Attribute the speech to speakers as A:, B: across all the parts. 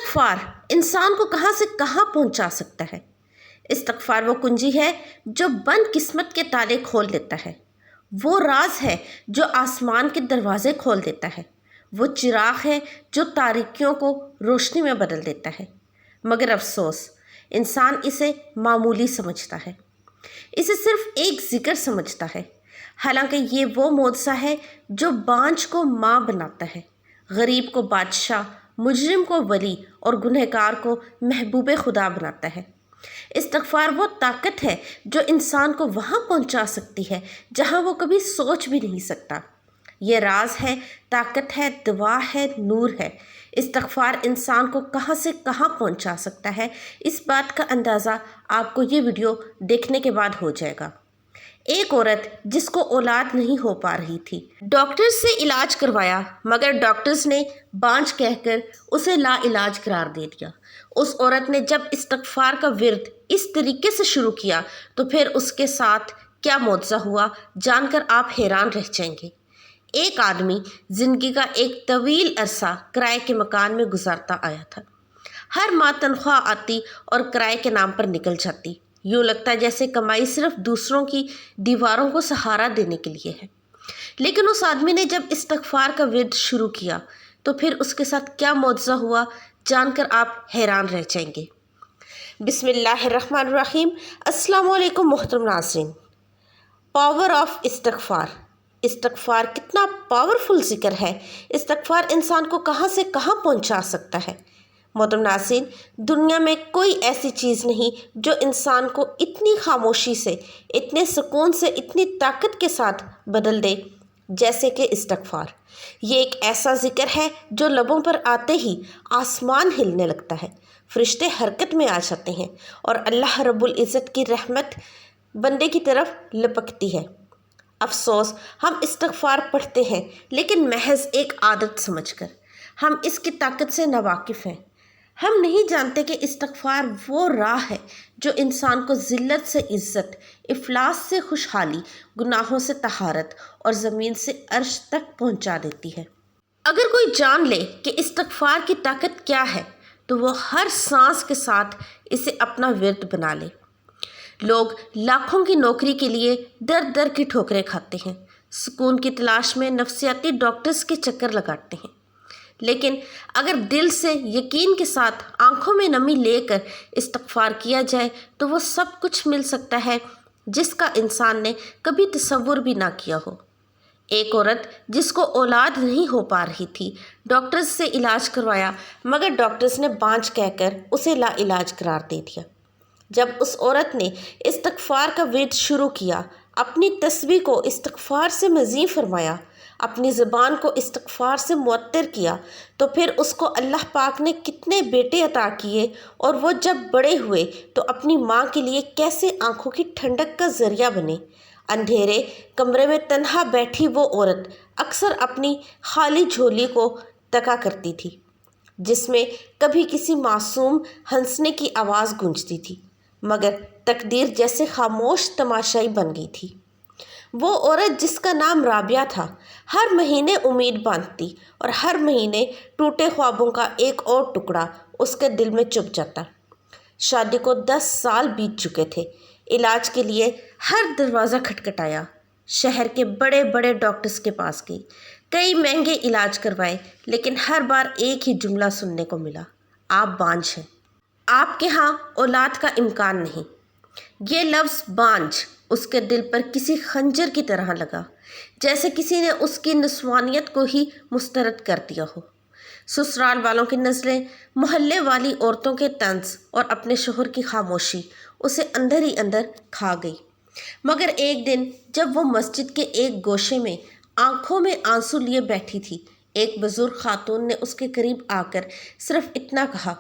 A: استغفار انسان کو کہاں سے کہاں پہنچا سکتا ہے۔ استغفار وہ کنجی ہے جو بند قسمت کے تالے کھول دیتا ہے، وہ راز ہے جو آسمان کے دروازے کھول دیتا ہے، وہ چراغ ہے جو تاریکیوں کو روشنی میں بدل دیتا ہے۔ مگر افسوس، انسان اسے معمولی سمجھتا ہے، اسے صرف ایک ذکر سمجھتا ہے، حالانکہ یہ وہ معجزہ ہے جو بانجھ کو ماں بناتا ہے، غریب کو بادشاہ، مجرم کو ولی اور گنہگار کو محبوب خدا بناتا ہے۔ استغفار وہ طاقت ہے جو انسان کو وہاں پہنچا سکتی ہے جہاں وہ کبھی سوچ بھی نہیں سکتا۔ یہ راز ہے، طاقت ہے، دوا ہے، نور ہے۔ استغفار انسان کو کہاں سے کہاں پہنچا سکتا ہے، اس بات کا اندازہ آپ کو یہ ویڈیو دیکھنے کے بعد ہو جائے گا۔ ایک عورت جس کو اولاد نہیں ہو پا رہی تھی، ڈاکٹر سے علاج کروایا، مگر ڈاکٹرز نے بانجھ کہہ کر اسے لا علاج قرار دے دیا۔ اس عورت نے جب استغفار کا ورد اس طریقے سے شروع کیا تو پھر اس کے ساتھ کیا معجزہ ہوا، جان کر آپ حیران رہ جائیں گے۔ ایک آدمی زندگی کا ایک طویل عرصہ کرائے کے مکان میں گزارتا آیا تھا۔ ہر ماہ تنخواہ آتی اور کرائے کے نام پر نکل جاتی، یوں لگتا جیسے کمائی صرف دوسروں کی دیواروں کو سہارا دینے کے لیے ہے۔ لیکن اس آدمی نے جب استغفار کا ورد شروع کیا تو پھر اس کے ساتھ کیا معجزہ ہوا، جان کر آپ حیران رہ جائیں گے۔ بسم اللہ الرحمن الرحیم۔ السلام علیکم محترم ناظرین۔ پاور آف استغفار۔ استغفار کتنا پاورفل ذکر ہے، استغفار انسان کو کہاں سے کہاں پہنچا سکتا ہے۔ محترم ناظرین، دنیا میں کوئی ایسی چیز نہیں جو انسان کو اتنی خاموشی سے، اتنے سکون سے، اتنی طاقت کے ساتھ بدل دے جیسے کہ استغفار۔ یہ ایک ایسا ذکر ہے جو لبوں پر آتے ہی آسمان ہلنے لگتا ہے، فرشتے حرکت میں آ جاتے ہیں اور اللہ رب العزت کی رحمت بندے کی طرف لپکتی ہے۔ افسوس، ہم استغفار پڑھتے ہیں لیکن محض ایک عادت سمجھ کر۔ ہم اس کی طاقت سے ناواقف ہیں۔ ہم نہیں جانتے کہ استغفار وہ راہ ہے جو انسان کو ذلت سے عزت، افلاس سے خوشحالی، گناہوں سے طہارت اور زمین سے عرش تک پہنچا دیتی ہے۔ اگر کوئی جان لے کہ استغفار کی طاقت کیا ہے تو وہ ہر سانس کے ساتھ اسے اپنا ورد بنا لے۔ لوگ لاکھوں کی نوکری کے لیے در در کی ٹھوکریں کھاتے ہیں، سکون کی تلاش میں نفسیاتی ڈاکٹرز کے چکر لگاتے ہیں، لیکن اگر دل سے یقین کے ساتھ آنکھوں میں نمی لے کر استغفار کیا جائے تو وہ سب کچھ مل سکتا ہے جس کا انسان نے کبھی تصور بھی نہ کیا ہو۔ ایک عورت جس کو اولاد نہیں ہو پا رہی تھی، ڈاکٹرز سے علاج کروایا، مگر ڈاکٹرز نے بانجھ کہہ کر اسے لا علاج قرار دے دیا۔ جب اس عورت نے استغفار کا ورد شروع کیا، اپنی تسبیح کو استغفار سے مزین فرمایا، اپنی زبان کو استغفار سے معطر کیا، تو پھر اس کو اللہ پاک نے کتنے بیٹے عطا کیے، اور وہ جب بڑے ہوئے تو اپنی ماں کے لیے کیسے آنکھوں کی ٹھنڈک کا ذریعہ بنے۔ اندھیرے کمرے میں تنہا بیٹھی وہ عورت اکثر اپنی خالی جھولی کو تکا کرتی تھی، جس میں کبھی کسی معصوم ہنسنے کی آواز گونجتی تھی، مگر تقدیر جیسے خاموش تماشائی بن گئی تھی۔ وہ عورت جس کا نام رابعہ تھا، ہر مہینے امید باندھتی اور ہر مہینے ٹوٹے خوابوں کا ایک اور ٹکڑا اس کے دل میں چپ جاتا۔ شادی کو 10 سال بیت چکے تھے، علاج کے لیے ہر دروازہ کھٹکھٹایا، شہر کے بڑے بڑے ڈاکٹرز کے پاس گئی، کئی مہنگے علاج کروائے، لیکن ہر بار ایک ہی جملہ سننے کو ملا: آپ بانجھ ہیں، آپ کے ہاں اولاد کا امکان نہیں۔ یہ لفظ بانجھ اس کے دل پر کسی خنجر کی طرح لگا، جیسے کسی نے اس کی نسوانیت کو ہی مسترد کر دیا ہو۔ سسرال والوں کی نظریں، محلے والی عورتوں کے طنز اور اپنے شوہر کی خاموشی اسے اندر ہی اندر کھا گئی۔ مگر ایک دن جب وہ مسجد کے ایک گوشے میں آنکھوں میں آنسو لیے بیٹھی تھی، ایک بزرگ خاتون نے اس کے قریب آ کر صرف اتنا کہا: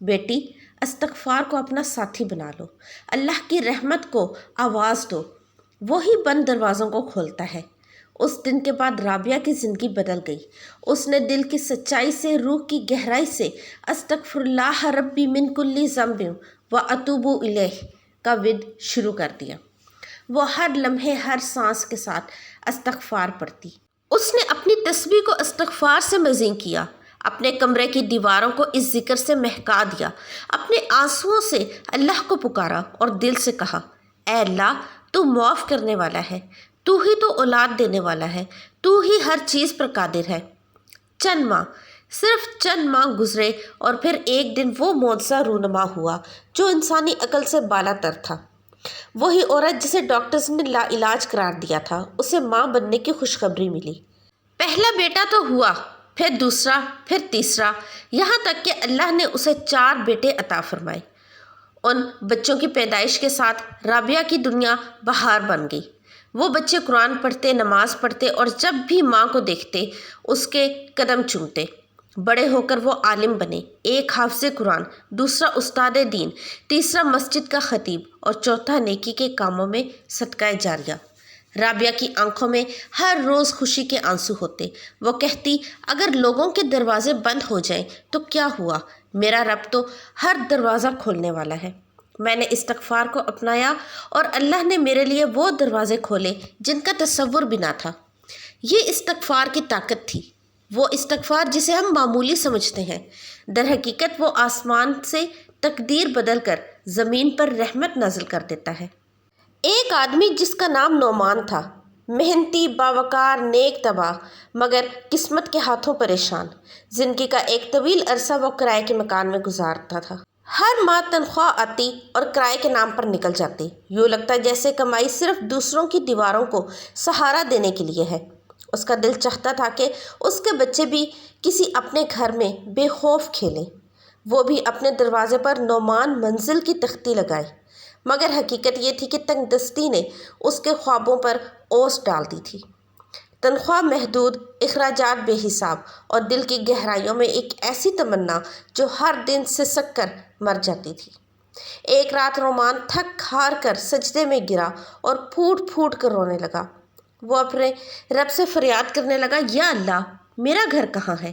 A: بیٹی، استغفار کو اپنا ساتھی بنا لو، اللہ کی رحمت کو آواز دو، وہی بند دروازوں کو کھولتا ہے۔ اس دن کے بعد رابعہ کی زندگی بدل گئی۔ اس نے دل کی سچائی سے، روح کی گہرائی سے استغفر اللہ ربی من کل ذنب و اتوب الیہ کا ورد شروع کر دیا۔ وہ ہر لمحے، ہر سانس کے ساتھ استغفار پڑھتی۔ اس نے اپنی تسبیح کو استغفار سے مزین کیا، اپنے کمرے کی دیواروں کو اس ذکر سے مہکا دیا، اپنے آنسوؤں سے اللہ کو پکارا اور دل سے کہا، اے اللہ، تو معاف کرنے والا ہے، تو ہی تو اولاد دینے والا ہے، تو ہی ہر چیز پر قادر ہے۔ صرف چند ماہ گزرے اور پھر ایک دن وہ معجزہ رونما ہوا جو انسانی عقل سے بالا تر تھا۔ وہی عورت جسے ڈاکٹرز نے لا علاج قرار دیا تھا، اسے ماں بننے کی خوشخبری ملی۔ پہلا بیٹا تو ہوا، پھر دوسرا، پھر تیسرا، یہاں تک کہ اللہ نے اسے 4 بیٹے عطا فرمائے۔ ان بچوں کی پیدائش کے ساتھ رابعہ کی دنیا بہار بن گئی۔ وہ بچے قرآن پڑھتے، نماز پڑھتے اور جب بھی ماں کو دیکھتے اس کے قدم چومتے۔ بڑے ہو کر وہ عالم بنے، ایک حافظ قرآن، دوسرا استاد دین، تیسرا مسجد کا خطیب اور چوتھا نیکی کے کاموں میں صدقہ جاریہ۔ رابعہ کی آنکھوں میں ہر روز خوشی کے آنسو ہوتے۔ وہ کہتی، اگر لوگوں کے دروازے بند ہو جائیں تو کیا ہوا، میرا رب تو ہر دروازہ کھولنے والا ہے۔ میں نے استغفار کو اپنایا اور اللہ نے میرے لیے وہ دروازے کھولے جن کا تصور بھی نہ تھا۔ یہ استغفار کی طاقت تھی، وہ استغفار جسے ہم معمولی سمجھتے ہیں، در حقیقت وہ آسمان سے تقدیر بدل کر زمین پر رحمت نازل کر دیتا ہے۔ ایک آدمی جس کا نام نعمان تھا، محنتی، باوقار، نیک طبع، مگر قسمت کے ہاتھوں پریشان۔ زندگی کا ایک طویل عرصہ وہ کرائے کے مکان میں گزارتا تھا۔ ہر ماہ تنخواہ آتی اور کرائے کے نام پر نکل جاتی۔ یوں لگتا جیسے کمائی صرف دوسروں کی دیواروں کو سہارا دینے کے لیے ہے۔ اس کا دل چاہتا تھا کہ اس کے بچے بھی کسی اپنے گھر میں بے خوف کھیلیں، وہ بھی اپنے دروازے پر نعمان منزل کی تختی لگائے، مگر حقیقت یہ تھی کہ تنگ دستی نے اس کے خوابوں پر اوس ڈال دی تھی۔ تنخواہ محدود، اخراجات بے حساب اور دل کی گہرائیوں میں ایک ایسی تمنا جو ہر دن سسک کر مر جاتی تھی۔ ایک رات نعمان تھک ہار کر سجدے میں گرا اور پھوٹ پھوٹ کر رونے لگا۔ وہ اپنے رب سے فریاد کرنے لگا، یا اللہ، میرا گھر کہاں ہے؟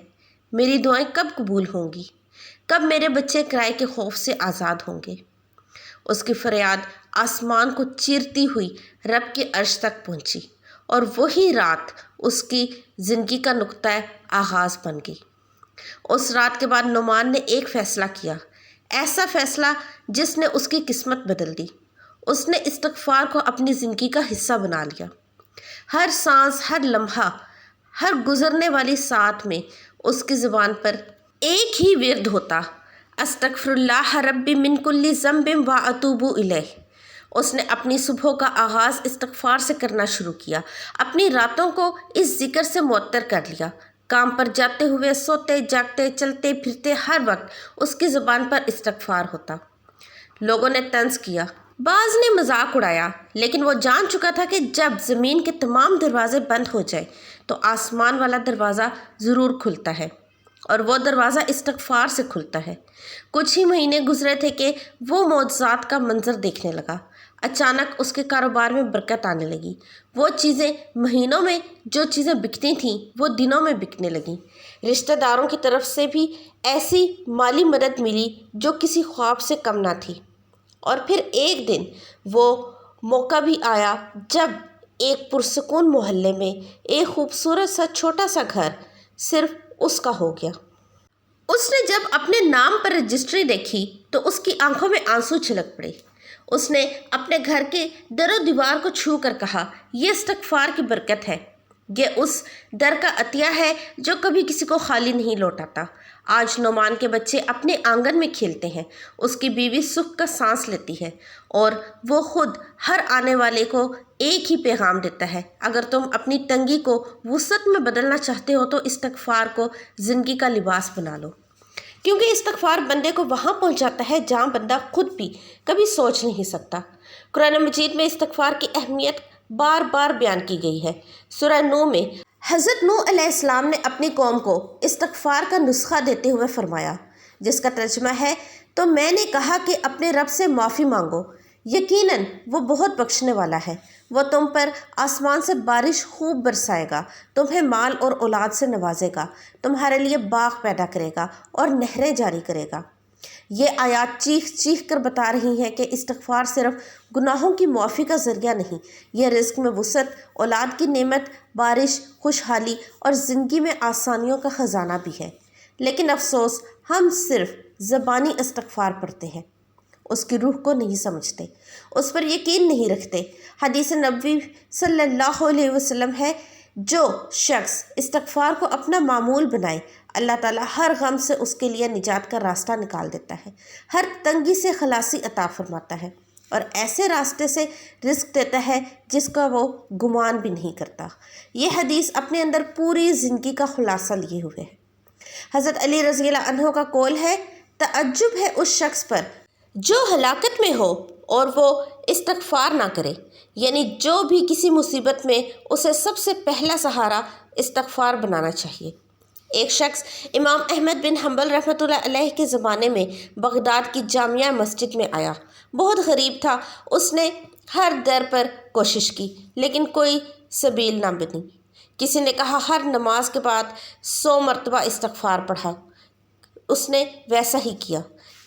A: میری دعائیں کب قبول ہوں گی؟ کب میرے بچے کرائے کے خوف سے آزاد ہوں گے؟ اس کی فریاد آسمان کو چیرتی ہوئی رب کے عرش تک پہنچی اور وہی رات اس کی زندگی کا نقطۂ آغاز بن گئی۔ اس رات کے بعد نعمان نے ایک فیصلہ کیا، ایسا فیصلہ جس نے اس کی قسمت بدل دی۔ اس نے استغفار کو اپنی زندگی کا حصہ بنا لیا۔ ہر سانس، ہر لمحہ، ہر گزرنے والی ساعت میں اس کی زبان پر ایک ہی ورد ہوتا، استغفر اللہ ربی من کل ذنب واتوب الیہ۔ اس نے اپنی صبحوں کا آغاز استغفار سے کرنا شروع کیا، اپنی راتوں کو اس ذکر سے معطر کر لیا۔ کام پر جاتے ہوئے، سوتے جاگتے، چلتے پھرتے، ہر وقت اس کی زبان پر استغفار ہوتا۔ لوگوں نے طنز کیا، بعض نے مذاق اڑایا، لیکن وہ جان چکا تھا کہ جب زمین کے تمام دروازے بند ہو جائیں تو آسمان والا دروازہ ضرور کھلتا ہے، اور وہ دروازہ استغفار سے کھلتا ہے۔ کچھ ہی مہینے گزرے تھے کہ وہ معجزات کا منظر دیکھنے لگا۔ اچانک اس کے کاروبار میں برکت آنے لگی۔ وہ چیزیں مہینوں میں جو چیزیں بکتی تھیں وہ دنوں میں بکنے لگیں۔ رشتہ داروں کی طرف سے بھی ایسی مالی مدد ملی جو کسی خواب سے کم نہ تھی۔ اور پھر ایک دن وہ موقع بھی آیا جب ایک پرسکون محلے میں ایک خوبصورت سا چھوٹا سا گھر صرف اس کا ہو گیا۔ اس نے جب اپنے نام پر رجسٹری دیکھی تو اس کی آنکھوں میں آنسو چھلک پڑے۔ اس نے اپنے گھر کے در و دیوار کو چھو کر کہا، یہ استغفار کی برکت ہے، یہ اس در کا عطیہ ہے جو کبھی کسی کو خالی نہیں لوٹاتا۔ آج نعمان کے بچے اپنے آنگن میں کھیلتے ہیں، اس کی بیوی سکھ کا سانس لیتی ہے، اور وہ خود ہر آنے والے کو ایک ہی پیغام دیتا ہے، اگر تم اپنی تنگی کو وسعت میں بدلنا چاہتے ہو تو استغفار کو زندگی کا لباس بنا لو، کیونکہ استغفار بندے کو وہاں پہنچاتا ہے جہاں بندہ خود بھی کبھی سوچ نہیں سکتا۔ قرآن مجید میں استغفار کی اہمیت بار بار بیان کی گئی ہے۔ سورہ نوح میں حضرت نوح علیہ السلام نے اپنی قوم کو استغفار کا نسخہ دیتے ہوئے فرمایا، جس کا ترجمہ ہے، تو میں نے کہا کہ اپنے رب سے معافی مانگو، یقیناً وہ بہت بخشنے والا ہے، وہ تم پر آسمان سے بارش خوب برسائے گا، تمہیں مال اور اولاد سے نوازے گا، تمہارے لیے باغ پیدا کرے گا اور نہریں جاری کرے گا۔ یہ آیات چیخ چیخ کر بتا رہی ہیں کہ استغفار صرف گناہوں کی معافی کا ذریعہ نہیں، یہ رزق میں وسعت، اولاد کی نعمت، بارش، خوشحالی اور زندگی میں آسانیوں کا خزانہ بھی ہے۔ لیکن افسوس ہم صرف زبانی استغفار پڑھتے ہیں، اس کی روح کو نہیں سمجھتے، اس پر یقین نہیں رکھتے۔ حدیث نبوی صلی اللہ علیہ وسلم ہے، جو شخص استغفار کو اپنا معمول بنائے، اللہ تعالیٰ ہر غم سے اس کے لیے نجات کا راستہ نکال دیتا ہے، ہر تنگی سے خلاصی عطا فرماتا ہے، اور ایسے راستے سے رزق دیتا ہے جس کا وہ گمان بھی نہیں کرتا۔ یہ حدیث اپنے اندر پوری زندگی کا خلاصہ لیے ہوئے ہے۔ حضرت علی رضی اللہ عنہ کا قول ہے، تعجب ہے اس شخص پر جو ہلاکت میں ہو اور وہ استغفار نہ کرے، یعنی جو بھی کسی مصیبت میں اسے سب سے پہلا سہارا استغفار بنانا چاہیے۔ ایک شخص امام احمد بن حنبل رحمۃ اللہ علیہ کے زمانے میں بغداد کی جامعہ مسجد میں آیا، بہت غریب تھا، اس نے ہر در پر کوشش کی لیکن کوئی سبیل نہ بنی۔ کسی نے کہا ہر نماز کے بعد 100 مرتبہ استغفار پڑھا، اس نے ویسا ہی کیا۔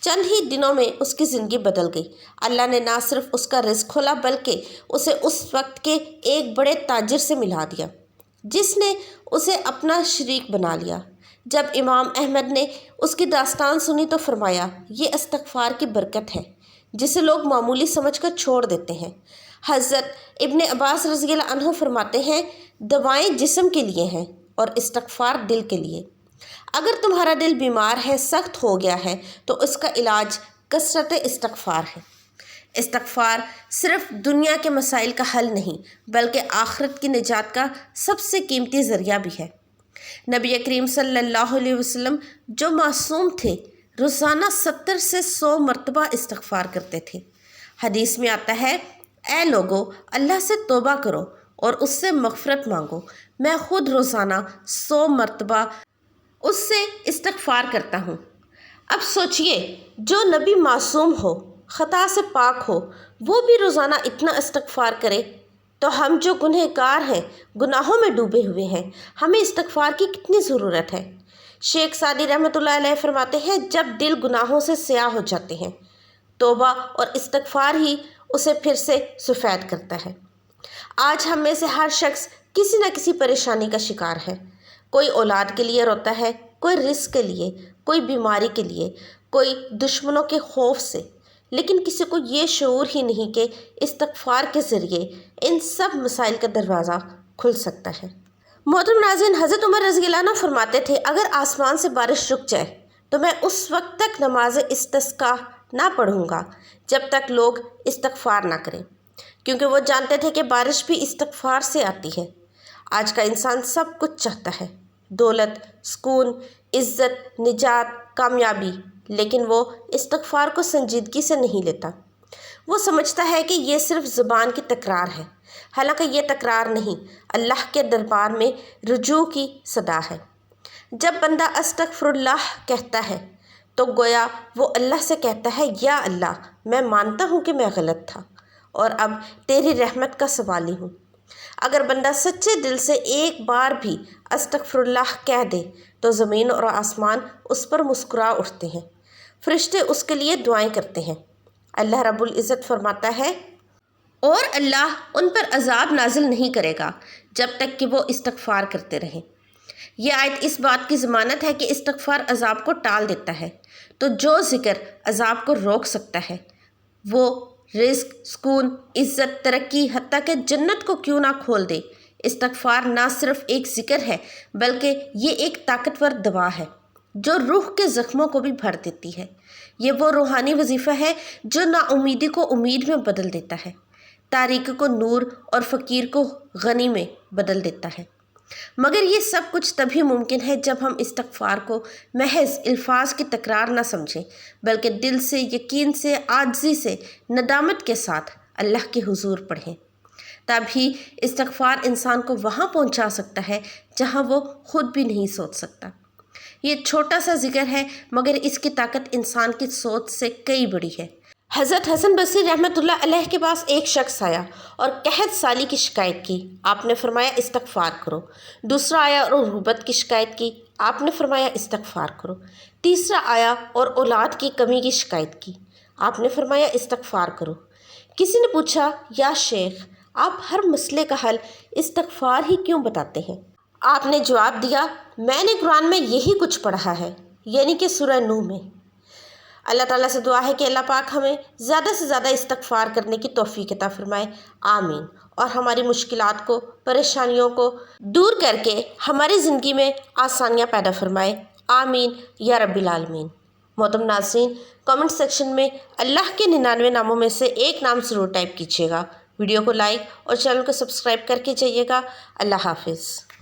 A: چند ہی دنوں میں اس کی زندگی بدل گئی، اللہ نے نہ صرف اس کا رزق کھولا بلکہ اسے اس وقت کے ایک بڑے تاجر سے ملا دیا جس نے اسے اپنا شریک بنا لیا۔ جب امام احمد نے اس کی داستان سنی تو فرمایا، یہ استغفار کی برکت ہے جسے لوگ معمولی سمجھ کر چھوڑ دیتے ہیں۔ حضرت ابن عباس رضی اللہ عنہ فرماتے ہیں، دوائیں جسم کے لیے ہیں اور استغفار دل کے لیے۔ اگر تمہارا دل بیمار ہے، سخت ہو گیا ہے، تو اس کا علاج کثرت استغفار ہے۔ استغفار صرف دنیا کے مسائل کا حل نہیں بلکہ آخرت کی نجات کا سب سے قیمتی ذریعہ بھی ہے۔ نبی کریم صلی اللہ علیہ وسلم جو معصوم تھے، روزانہ 70 سے 100 مرتبہ استغفار کرتے تھے۔ حدیث میں آتا ہے، اے لوگو، اللہ سے توبہ کرو اور اس سے مغفرت مانگو، میں خود روزانہ 100 مرتبہ اس سے استغفار کرتا ہوں۔ اب سوچئے، جو نبی معصوم ہو، خطا سے پاک ہو، وہ بھی روزانہ اتنا استغفار کرے، تو ہم جو گنہگار ہیں، گناہوں میں ڈوبے ہوئے ہیں، ہمیں استغفار کی کتنی ضرورت ہے۔ شیخ سعدی رحمۃ اللہ علیہ فرماتے ہیں، جب دل گناہوں سے سیاہ ہو جاتے ہیں، توبہ اور استغفار ہی اسے پھر سے سفید کرتا ہے۔ آج ہم میں سے ہر شخص کسی نہ کسی پریشانی کا شکار ہے۔ کوئی اولاد کے لیے روتا ہے، کوئی رزق کے لیے، کوئی بیماری کے لیے، کوئی دشمنوں کے خوف سے، لیکن کسی کو یہ شعور ہی نہیں کہ استغفار کے ذریعے ان سب مسائل کا دروازہ کھل سکتا ہے۔ محترم ناظرین، حضرت عمر رضی اللہ عنہ فرماتے تھے، اگر آسمان سے بارش رک جائے تو میں اس وقت تک نماز استسقاء نہ پڑھوں گا جب تک لوگ استغفار نہ کریں، کیونکہ وہ جانتے تھے کہ بارش بھی استغفار سے آتی ہے۔ آج کا انسان سب کچھ چاہتا ہے، دولت، سکون، عزت، نجات، کامیابی، لیکن وہ استغفار کو سنجیدگی سے نہیں لیتا۔ وہ سمجھتا ہے کہ یہ صرف زبان کی تکرار ہے، حالانکہ یہ تکرار نہیں، اللہ کے دربار میں رجوع کی صدا ہے۔ جب بندہ استغفر اللہ کہتا ہے تو گویا وہ اللہ سے کہتا ہے، یا اللہ، میں مانتا ہوں کہ میں غلط تھا اور اب تیری رحمت کا سوالی ہوں۔ اگر بندہ سچے دل سے ایک بار بھی استغفر اللہ کہہ دے تو زمین اور آسمان اس پر مسکرا اٹھتے ہیں، فرشتے اس کے لیے دعائیں کرتے ہیں۔ اللہ رب العزت فرماتا ہے، اور اللہ ان پر عذاب نازل نہیں کرے گا جب تک کہ وہ استغفار کرتے رہیں۔ یہ آیت اس بات کی ضمانت ہے کہ استغفار عذاب کو ٹال دیتا ہے، تو جو ذکر عذاب کو روک سکتا ہے، وہ رزق، سکون، عزت، ترقی، حتیٰ کہ جنت کو کیوں نہ کھول دے۔ استغفار نہ صرف ایک ذکر ہے بلکہ یہ ایک طاقتور دوا ہے جو روح کے زخموں کو بھی بھر دیتی ہے۔ یہ وہ روحانی وظیفہ ہے جو نا امیدی کو امید میں بدل دیتا ہے، تاریک کو نور اور فقیر کو غنی میں بدل دیتا ہے۔ مگر یہ سب کچھ تبھی ممکن ہے جب ہم استغفار کو محض الفاظ کی تکرار نہ سمجھیں بلکہ دل سے، یقین سے، عاجزی سے، ندامت کے ساتھ اللہ کے حضور پڑھیں۔ تبھی استغفار انسان کو وہاں پہنچا سکتا ہے جہاں وہ خود بھی نہیں سوچ سکتا۔ یہ چھوٹا سا ذکر ہے مگر اس کی طاقت انسان کی سوچ سے کئی بڑی ہے۔ حضرت حسن بصری رحمۃ اللہ علیہ کے پاس ایک شخص آیا اور قحط سالی کی شکایت کی، آپ نے فرمایا استغفار کرو۔ دوسرا آیا اور غربت کی شکایت کی، آپ نے فرمایا استغفار کرو۔ تیسرا آیا اور اولاد کی کمی کی شکایت کی، آپ نے فرمایا استغفار کرو۔ کسی نے پوچھا، یا شیخ، آپ ہر مسئلے کا حل استغفار ہی کیوں بتاتے ہیں؟ آپ نے جواب دیا، میں نے قرآن میں یہی کچھ پڑھا ہے، یعنی کہ سورہ نوح میں۔ اللہ تعالیٰ سے دعا ہے کہ اللہ پاک ہمیں زیادہ سے زیادہ استغفار کرنے کی توفیق عطا فرمائے، آمین، اور ہماری مشکلات کو، پریشانیوں کو دور کر کے ہماری زندگی میں آسانیاں پیدا فرمائے، آمین یا رب العالمین۔ محترم ناظرین، کامنٹ سیکشن میں اللہ کے 99 ناموں میں سے ایک نام ضرور ٹائپ کیجیے گا، ویڈیو کو لائک اور چینل کو سبسکرائب کر کے جائیے گا۔ اللہ حافظ۔